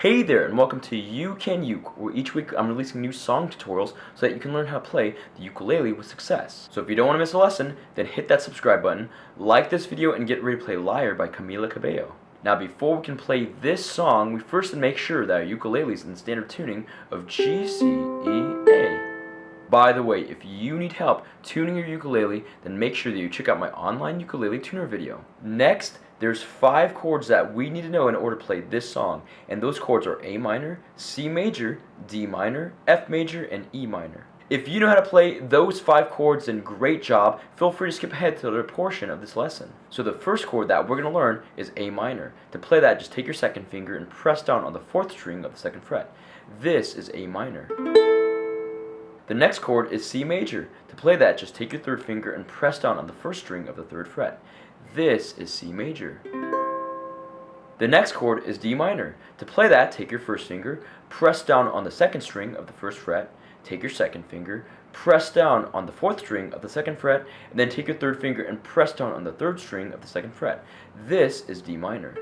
Hey there, and welcome to You Can Uke, where each week I'm releasing new song tutorials so that you can learn how to play the ukulele with success. So if you don't want to miss a lesson, then hit that subscribe button, like this video, and get ready to play Liar by Camila Cabello. Now before we can play this song, we first make sure that our ukulele is in the standard tuning of G, C, E, A. By the way, if you need help tuning your ukulele, then make sure that you check out my online ukulele tuner video. Next, there's 5 chords that we need to know in order to play this song, and those chords are A minor, C major, D minor, F major, and E minor. If you know how to play those 5 chords, then great job. Feel free to skip ahead to the other portion of this lesson. So the first chord that we're going to learn is A minor. To play that, just take your second finger and press down on the 4th string of the 2nd fret. This is A minor. The next chord is C major. To play that, just take your 3rd finger and press down on the 1st string of the 3rd fret. This is C major. The next chord is D minor. To play that, take your 1st finger, press down on the 2nd string of the 1st fret, take your 2nd finger, press down on the 4th string of the 2nd fret, and then take your 3rd finger and press down on the 3rd string of the 2nd fret. This is D minor.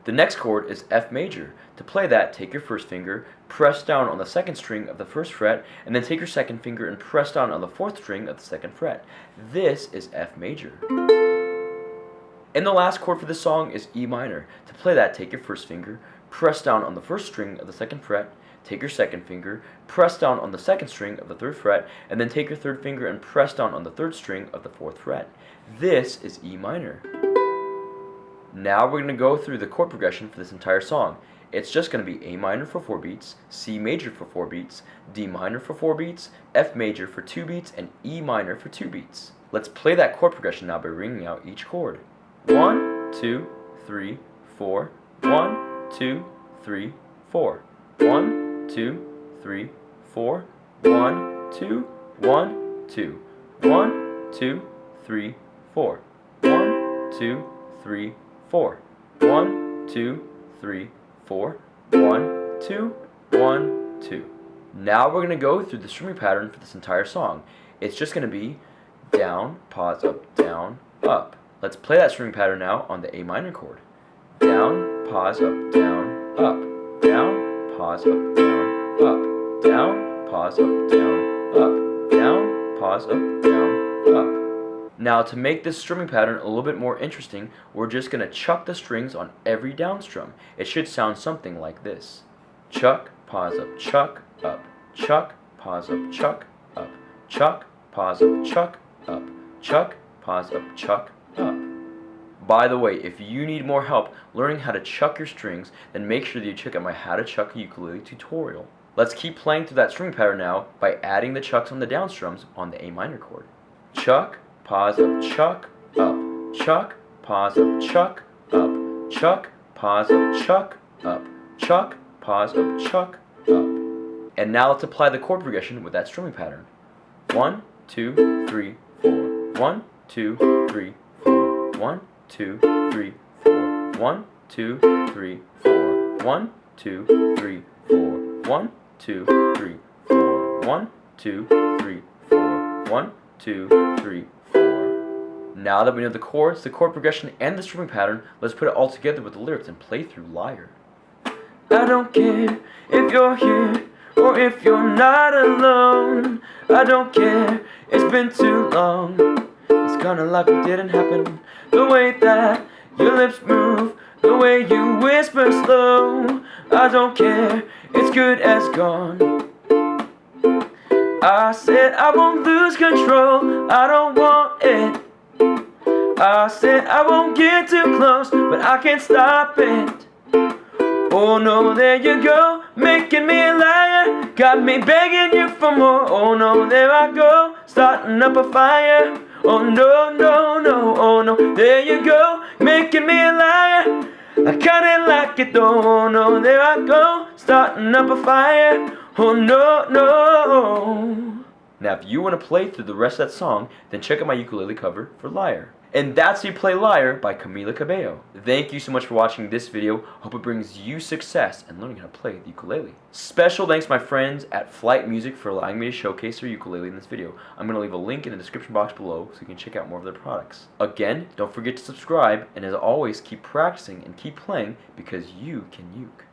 The next chord is F major. To play that, take your 1st finger, press down on the 2nd string of the 1st fret, and then take your 2nd finger and press down on the 4th string of the 2nd fret. This is F major. And the last chord for this song is E minor. To play that, take your 1st finger, press down on the 1st string of the 2nd fret, take your 2nd finger, press down on the 2nd string of the 3rd fret, and then take your 3rd finger and press down on the 3rd string of the 4th fret. This is E minor. Now we're going to go through the chord progression for this entire song. It's just going to be A minor for 4 beats, C major for 4 beats, D minor for 4 beats, F major for 2 beats, and E minor for 2 beats. Let's play that chord progression now by ringing out each chord. 1, 2, 3, 4. 1, 2, 3, 4. 1, 2, 3, 4. 1, 2, 1, 2. 1, 2, 3, 4. 1, 2, 3, 4. 1, 2, 3, 4. 1, 2, 1, 2. Now we're going to go through the strumming pattern for this entire song. It's just going to be down, pause, up, down, up. Let's play that strumming pattern now on the A minor chord. Down, pause, up, down, up. Down, pause, up, down, up. Down, pause, up, down, up. Down, pause, up, down, up. Now to make this strumming pattern a little bit more interesting, we're just going to chuck the strings on every down strum. It should sound something like this. Chuck, pause up, chuck, up. Chuck, pause up, chuck, up. Chuck, pause up, chuck, up. Chuck, pause up, chuck, up. By the way, if you need more help learning how to chuck your strings, then make sure that you check out my How to Chuck a Ukulele tutorial. Let's keep playing through that strumming pattern now by adding the chucks on the down strums on the A minor chord. Chuck, pause up, chuck, up. Chuck, pause up, chuck, up. Chuck, pause up, chuck, up. Chuck, pause up, chuck, up. And now let's apply the chord progression with that strumming pattern. 1, 2, 3, 4. 1, 2, 3, 4. 1, 2, 3, 4. 1, 2, 3, 4. 1, 2, 3, 4. 1, 2, 3, 4. 1, 2, 3, 4. 1, 2, 3, 4. Now that we know the chords, the chord progression, and the strumming pattern, let's put it all together with the lyrics and play through Liar. I don't care if you're here or if you're not alone. I don't care, it's been too long. It's kinda like it didn't happen. The way that your lips move, the way you whisper slow. I don't care, it's good as gone. I said I won't lose control, I don't want it. I said I won't get too close, but I can't stop it. Oh no, there you go, making me a liar. Got me begging you for more. Oh no, there I go, starting up a fire. Oh no, no, no, oh no, there you go, making me a liar. I kinda like it though. Oh no, there I go, starting up a fire. Oh no, no. Now if you want to play through the rest of that song, then check out my ukulele cover for Liar. And that's how you play Liar by Camila Cabello. Thank you so much for watching this video. Hope it brings you success in learning how to play the ukulele. Special thanks to my friends at Flight Music for allowing me to showcase their ukulele in this video. I'm going to leave a link in the description box below so you can check out more of their products. Again, don't forget to subscribe, and as always, keep practicing and keep playing because you can uke.